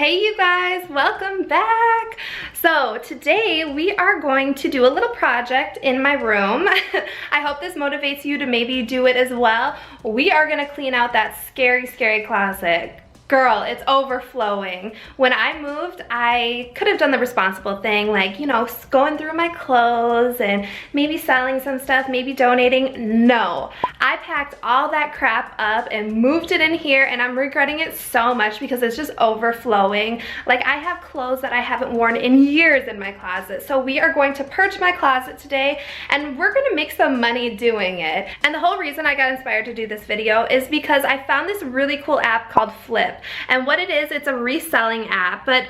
Hey you guys, welcome back. So today we are going to do a little project in my room. I hope this motivates you to maybe do it as well. We are gonna clean out that scary closet. Girl, it's overflowing. When I moved, I could have done the responsible thing, like, you know, going through my clothes and maybe selling some stuff, maybe donating. No, I packed all that crap up and moved it in here, and I'm regretting it so much because it's just overflowing. Like, I have clothes that I haven't worn in years in my closet. So we are going to purge my closet today, and we're gonna make some money doing it. And the whole reason I got inspired to do this video is because I found this really cool app called Flyp. And what it is, it's a reselling app. But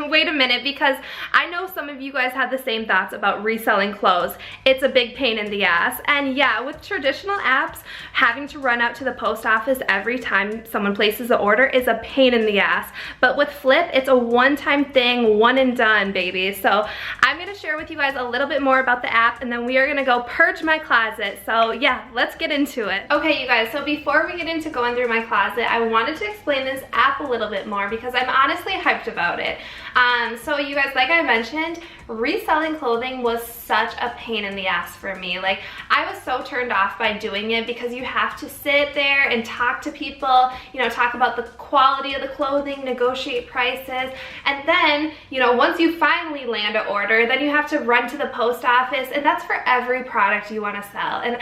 wait a minute, because I know some of you guys have the same thoughts about reselling clothes. It's a big pain in the ass. And yeah, with traditional apps, having to run out to the post office every time someone places an order is a pain in the ass. But with Flyp, it's a one-time thing, one and done, baby. So I'm gonna share with you guys a little bit more about the app, and then we are gonna go purge my closet. So yeah, let's get into it. Okay, you guys, so before we get into going through my closet, I wanted to explain this app a little bit more because I'm honestly hyped about it. So you guys, like I mentioned, reselling clothing was such a pain in the ass for me. Like, I was so turned off by doing it because you have to sit there and talk to people, you know, talk about the quality of the clothing, negotiate prices, and then, you know, once you finally land an order, then you have to run to the post office, and that's for every product you want to sell. And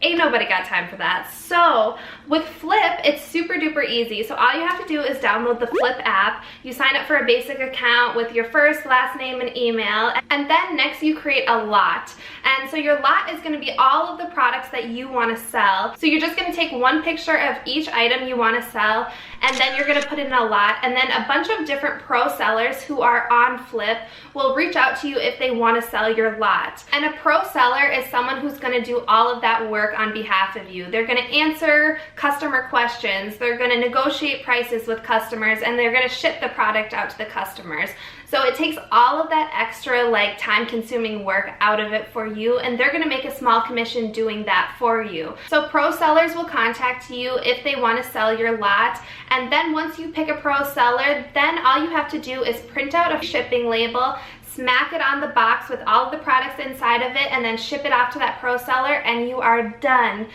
ain't nobody got time for that. So with Flyp, it's super duper easy. So all you have to do is download the Flyp app. You sign up for a basic account with your first, last name, and email. And then next you create a lot. And so your lot is gonna be all of the products that you wanna sell. So you're just gonna take one picture of each item you wanna sell, and then you're gonna put it in a lot. And then a bunch of different pro sellers who are on Flyp will reach out to you if they wanna sell your lot. And a pro seller is someone who's gonna do all of that work on behalf of you. They're gonna answer customer questions, they're gonna negotiate prices with customers, and they're gonna ship the product out to the customers. So it takes all of that extra, like, time-consuming work out of it for you, and they're gonna make a small commission doing that for you. So pro sellers will contact you if they wanna sell your lot, and then once you pick a pro seller, then all you have to do is print out a shipping label, smack it on the box with all of the products inside of it, and then ship it off to that pro seller, and you are done.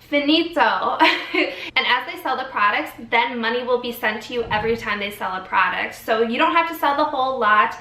Finito. And as they sell the products, then money will be sent to you every time they sell a product. So you don't have to sell the whole lot.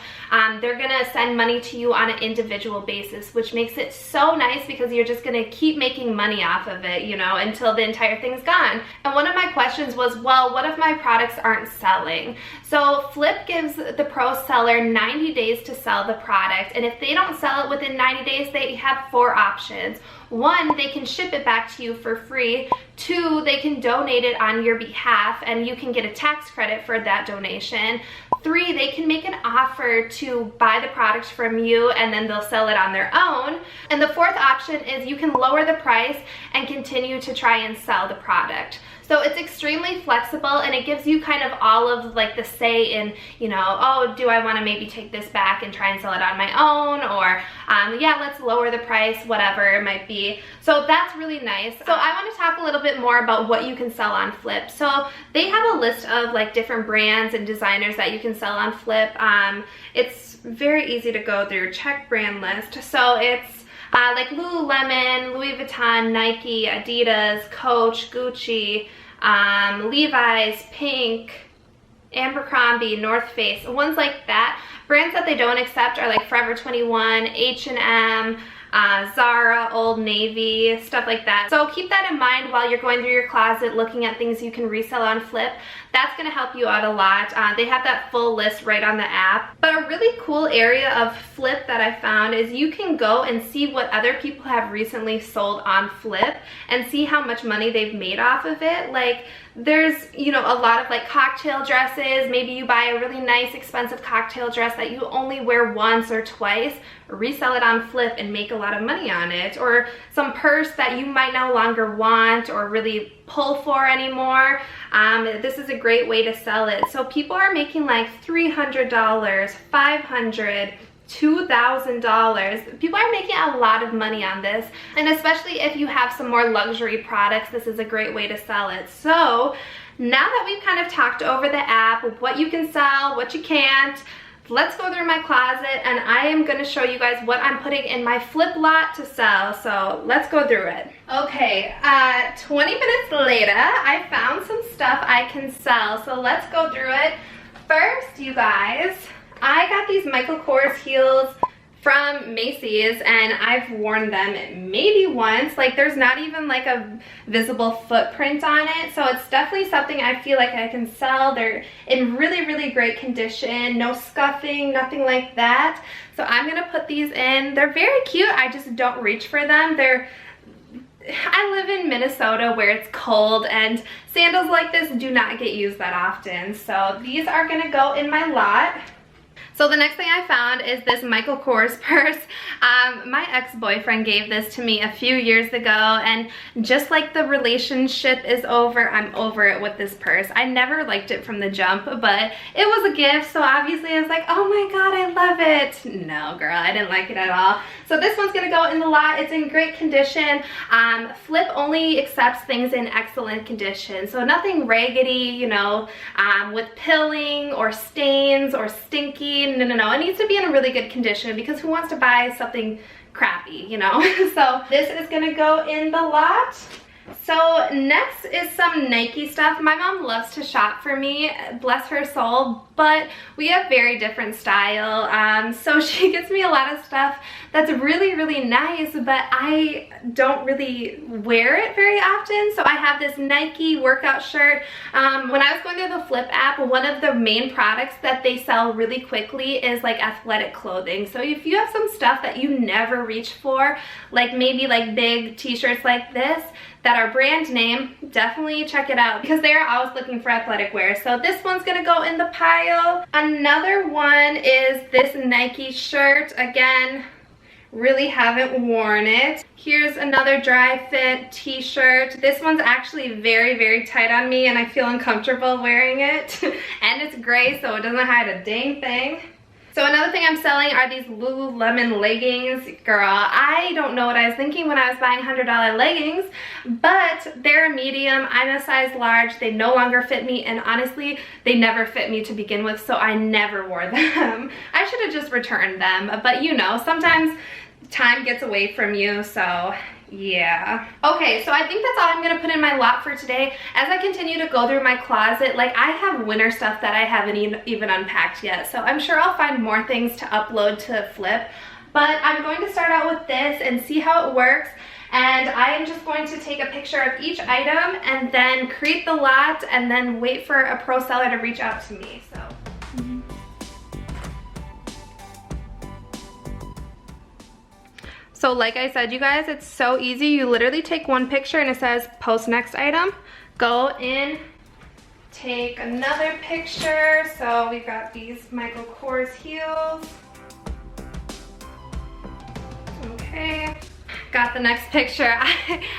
They're gonna send money to you on an individual basis, which makes it so nice because you're just gonna keep making money off of it, you know, until the entire thing's gone. And one of my questions was, well, what if my products aren't selling? So Flyp gives the pro seller 90 days to sell the product, and if they don't sell it within 90 days, they have 4 options. 1, they can ship it back to you for free. 2, they can donate it on your behalf, and you can get a tax credit for that donation. 3, they can make an offer to buy the product from you, and then they'll sell it on their own. And the 4th option is you can lower the price and continue to try and sell the product. So it's extremely flexible, and it gives you kind of all of, like, the say in, you know, oh, do I want to maybe take this back and try and sell it on my own, or yeah, let's lower the price, whatever it might be. So that's really nice. So I want to talk a little bit more about what you can sell on Flyp. So they have a list of, like, different brands and designers that you can sell on Flyp. It's very easy to go through. Check brand list. So it's like Lululemon, Louis Vuitton, Nike, Adidas, Coach, Gucci, Levi's, Pink, Abercrombie, North Face, ones like that. Brands that they don't accept are like Forever 21, H&M, Zara, Old Navy, stuff like that. So keep that in mind while you're going through your closet looking at things you can resell on Flyp. That's gonna help you out a lot. They have that full list right on the app. But a really cool area of Flyp that I found is you can go and see what other people have recently sold on Flyp and see how much money they've made off of it. Like, there's, you know, a lot of, like, cocktail dresses. Maybe you buy a really nice expensive cocktail dress that you only wear once or twice, resell it on Flyp and make a lot of money on it. Or some purse that you might no longer want or really pull for anymore. This is a great way to sell it. So people are making like $300, $500, $2,000. People are making a lot of money on this, and especially if you have some more luxury products, this is a great way to sell it. So now that we've kind of talked over the app, what you can sell, what you can't, let's go through my closet and I am going to show you guys what I'm putting in my Flyp lot to sell. So let's go through it. Okay, 20 minutes later, I found some stuff I can sell. So let's go through it. First, you guys, I got these Michael Kors heels from Macy's and I've worn them maybe once. Like, there's not even like a visible footprint on it, so it's definitely something I feel like I can sell. They're in really, really great condition, no scuffing, nothing like that. So I'm gonna put these in. They're very cute, I just don't reach for them. I live in Minnesota where it's cold and sandals like this do not get used that often. So these are gonna go in my lot. So the next thing I found is this Michael Kors purse. My ex-boyfriend gave this to me a few years ago, and just like the relationship is over, I'm over it with this purse. I never liked it from the jump, but it was a gift, so obviously I was like, oh my god, I love it. No, girl, I didn't like it at all. So this one's gonna go in the lot. It's in great condition. Flyp only accepts things in excellent condition, so nothing raggedy, you know, with pilling or stains or stinky. No, it needs to be in a really good condition, because who wants to buy something crappy, you know? So this is gonna go in the lot. So next is some Nike stuff. My mom loves to shop for me, bless her soul, but we have very different style. So she gets me a lot of stuff that's really, really nice, but I don't really wear it very often. So I have this Nike workout shirt. When I was going through the Flyp app, one of the main products that they sell really quickly is like athletic clothing. So if you have some stuff that you never reach for, like maybe like big t-shirts like this, that are brand name, definitely check it out, because they are always looking for athletic wear. So this one's gonna go in the pile. Another one is this Nike shirt. Again, really haven't worn it. Here's another dry fit t-shirt. This one's actually very, very tight on me and I feel uncomfortable wearing it. And it's gray, so it doesn't hide a dang thing. So another thing I'm selling are these Lululemon leggings. Girl, I don't know what I was thinking when I was buying $100 leggings, but they're a medium. I'm a size large. They no longer fit me, and honestly, they never fit me to begin with, so I never wore them. I should have just returned them, but you know, sometimes time gets away from you, so yeah. Okay, so I think that's all I'm gonna put in my lot for today. As I continue to go through my closet, like, I have winter stuff that I haven't even unpacked yet, so I'm sure I'll find more things to upload to Flyp, but I'm going to start out with this and see how it works. And I am just going to take a picture of each item and then create the lot and then wait for a pro seller to reach out to me. So like I said, you guys, it's so easy. You literally take one picture and it says post next item. Go in, take another picture. So we've got these Michael Kors heels. Okay, got the next picture.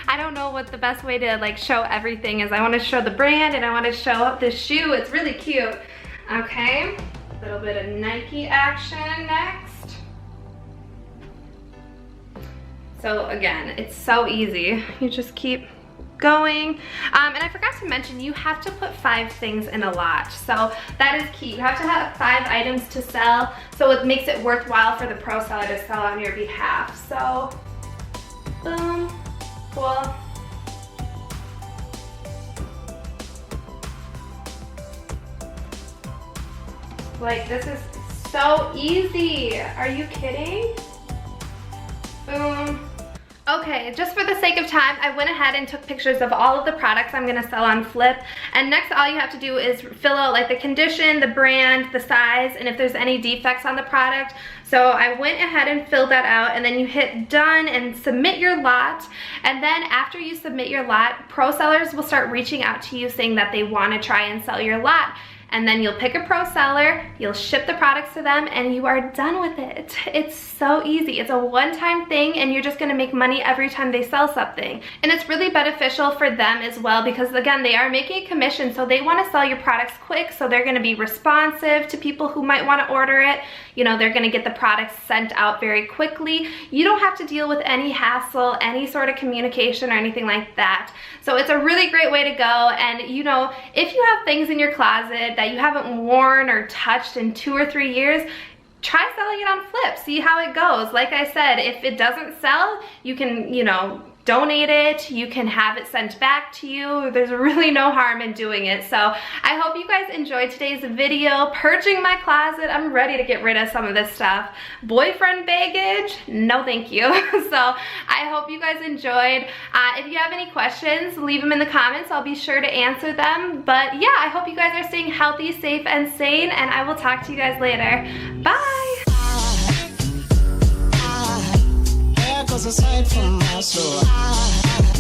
I don't know what the best way to like show everything is. I want to show the brand and I want to show up this shoe. It's really cute. Okay, a little bit of Nike action next. So again, it's so easy. You just keep going. And I forgot to mention, you have to put 5 things in a lot. So that is key. You have to have 5 items to sell, so it makes it worthwhile for the pro seller to sell on your behalf. So, boom, cool. Like, this is so easy. Are you kidding? Boom. Okay, just for the sake of time, I went ahead and took pictures of all of the products I'm gonna sell on Flyp. And next, all you have to do is fill out like the condition, the brand, the size, and if there's any defects on the product. So I went ahead and filled that out, and then you hit done and submit your lot. And then after you submit your lot, pro sellers will start reaching out to you saying that they wanna try and sell your lot. and then you'll pick a pro seller, you'll ship the products to them, and you are done with it. It's so easy. It's a one-time thing, and you're just gonna make money every time they sell something. And it's really beneficial for them as well because, again, they are making a commission, so they wanna sell your products quick, so they're gonna be responsive to people who might wanna order it. You know, they're gonna get the products sent out very quickly. You don't have to deal with any hassle, any sort of communication or anything like that. So it's a really great way to go. And you know, if you have things in your closet that you haven't worn or touched in 2 or 3 years, try selling it on Flyp, see how it goes. Like I said, if it doesn't sell, you can, you know, donate it, you can have it sent back to you. There's really no harm in doing it. So I hope you guys enjoyed today's video, purging my closet. I'm ready to get rid of some of this stuff. Boyfriend baggage, no thank you. So I hope you guys enjoyed. If you have any questions, leave them in the comments. I'll be sure to answer them. But yeah, I hope you guys are staying healthy, safe, and sane, and I will talk to you guys later. Bye! Goes aside from my soul.